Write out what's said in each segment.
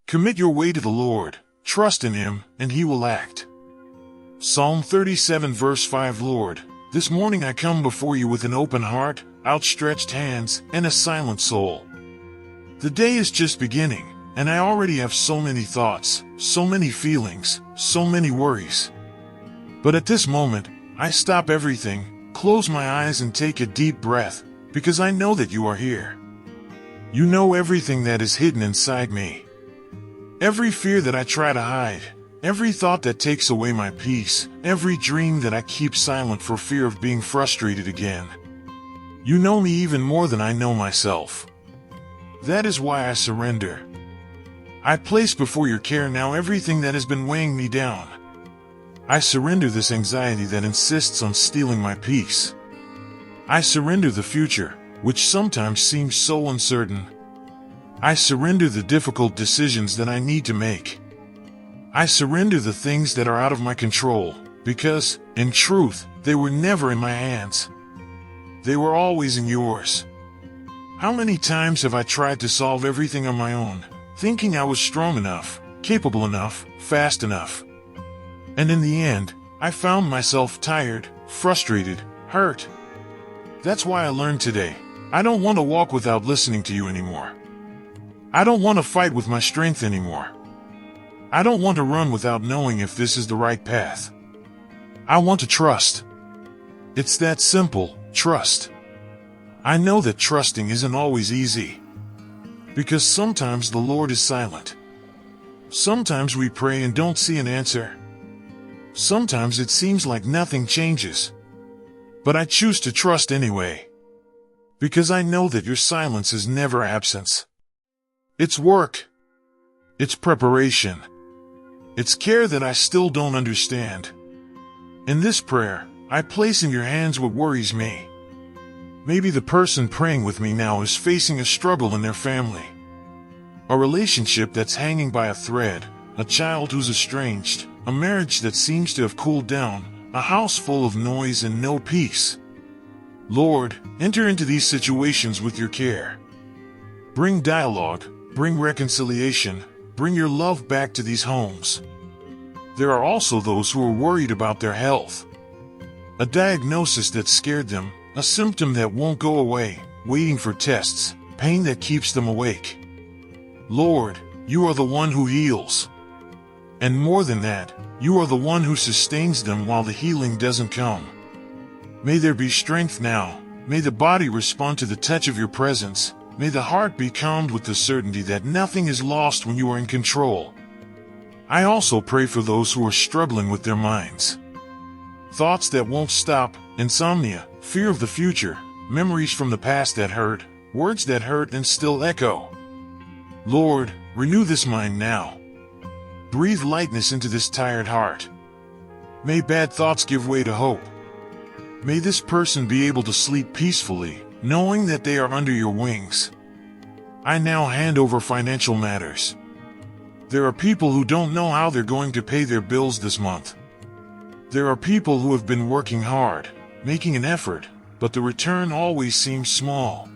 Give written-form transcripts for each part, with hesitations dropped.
Commit your way to the Lord, trust in Him, and He will act. Psalm 37 verse 5 Lord, this morning I come before you with an open heart, outstretched hands, and a silent soul. The day is just beginning, and I already have so many thoughts, so many feelings, so many worries. But at this moment, I stop everything, close my eyes and take a deep breath, because I know that you are here. You know everything that is hidden inside me. Every fear that I try to hide, every thought that takes away my peace, every dream that I keep silent for fear of being frustrated again. You know me even more than I know myself. That is why I surrender. I place before your care now everything that has been weighing me down. I surrender this anxiety that insists on stealing my peace. I surrender the future, which sometimes seems so uncertain. I surrender the difficult decisions that I need to make. I surrender the things that are out of my control, because, in truth, they were never in my hands. They were always in yours. How many times have I tried to solve everything on my own, thinking I was strong enough, capable enough, fast enough? And in the end, I found myself tired, frustrated, hurt. That's why I learned today, I don't want to walk without listening to you anymore. I don't want to fight with my strength anymore. I don't want to run without knowing if this is the right path. I want to trust. It's that simple, trust. I know that trusting isn't always easy. Because sometimes the Lord is silent. Sometimes we pray and don't see an answer. Sometimes it seems like nothing changes. But I choose to trust anyway. Because I know that your silence is never absence. It's work. It's preparation. It's care that I still don't understand. In this prayer, I place in your hands what worries me. Maybe the person praying with me now is facing a struggle in their family. A relationship that's hanging by a thread, a child who's estranged, a marriage that seems to have cooled down, a house full of noise and no peace. Lord, enter into these situations with your care. Bring dialogue, bring reconciliation, bring your love back to these homes. There are also those who are worried about their health. A diagnosis that scared them, a symptom that won't go away, waiting for tests, pain that keeps them awake. Lord, you are the one who heals. And more than that, you are the one who sustains them while the healing doesn't come. May there be strength now. May the body respond to the touch of your presence. May the heart be calmed with the certainty that nothing is lost when you are in control. I also pray for those who are struggling with their minds. Thoughts that won't stop, insomnia, fear of the future, memories from the past that hurt, words that hurt and still echo. Lord, renew this mind now. Breathe lightness into this tired heart. May bad thoughts give way to hope. May this person be able to sleep peacefully, knowing that they are under your wings. I now hand over financial matters. There are people who don't know how they're going to pay their bills this month. There are people who have been working hard, making an effort, but the return always seems small.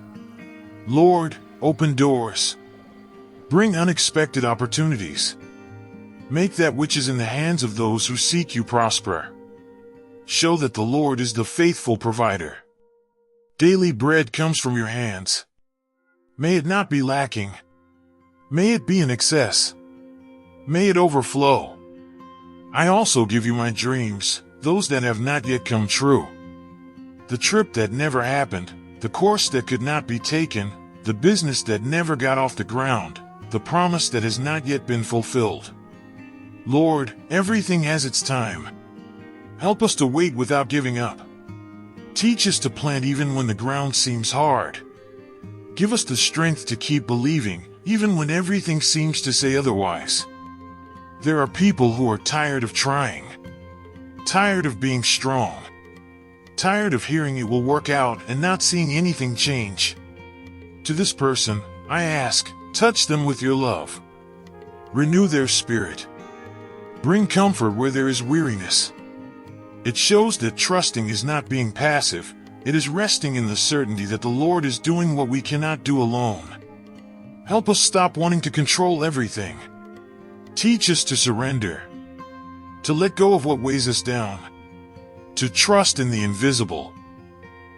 Lord, open doors. Bring unexpected opportunities. Make that which is in the hands of those who seek you prosper. Show that the Lord is the faithful provider. Daily bread comes from your hands. May it not be lacking. May it be in excess. May it overflow. I also give you my dreams, those that have not yet come true. The trip that never happened, the course that could not be taken, the business that never got off the ground, the promise that has not yet been fulfilled. Lord, everything has its time. Help us to wait without giving up. Teach us to plant even when the ground seems hard. Give us the strength to keep believing, even when everything seems to say otherwise. There are people who are tired of trying. Tired of being strong. Tired of hearing it will work out and not seeing anything change. To this person, I ask, touch them with your love. Renew their spirit. Bring comfort where there is weariness. It shows that trusting is not being passive, it is resting in the certainty that the Lord is doing what we cannot do alone. Help us stop wanting to control everything. Teach us to surrender, to let go of what weighs us down, to trust in the invisible,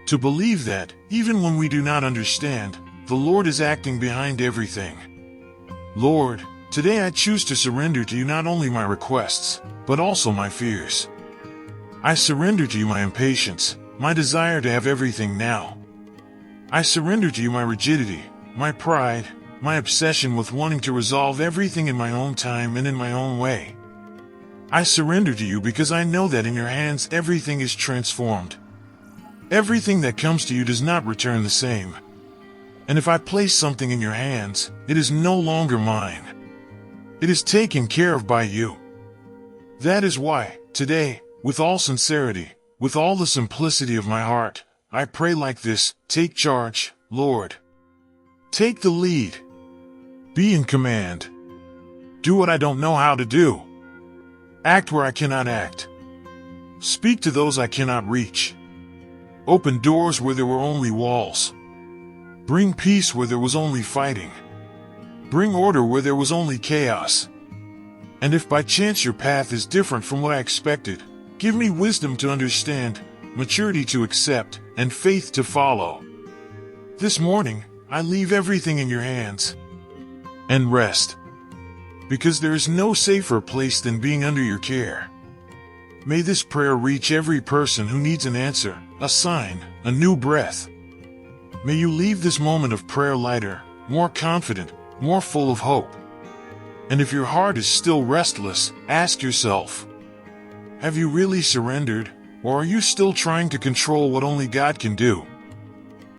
to believe that, even when we do not understand, the Lord is acting behind everything. Lord, today I choose to surrender to you not only my requests, but also my fears. I surrender to you my impatience, my desire to have everything now. I surrender to you my rigidity, my pride, my obsession with wanting to resolve everything in my own time and in my own way. I surrender to you because I know that in your hands everything is transformed. Everything that comes to you does not return the same. And if I place something in your hands, it is no longer mine. It is taken care of by you. That is why, today, with all sincerity, with all the simplicity of my heart, I pray like this: take charge, Lord. Take the lead. Be in command. Do what I don't know how to do. Act where I cannot act. Speak to those I cannot reach. Open doors where there were only walls. Bring peace where there was only fighting. Bring order where there was only chaos. And if by chance your path is different from what I expected, give me wisdom to understand, maturity to accept, and faith to follow. This morning, I leave everything in your hands and rest, because there is no safer place than being under your care. May this prayer reach every person who needs an answer, a sign, a new breath. May you leave this moment of prayer lighter, more confident, more full of hope. And if your heart is still restless, ask yourself, have you really surrendered, or are you still trying to control what only God can do?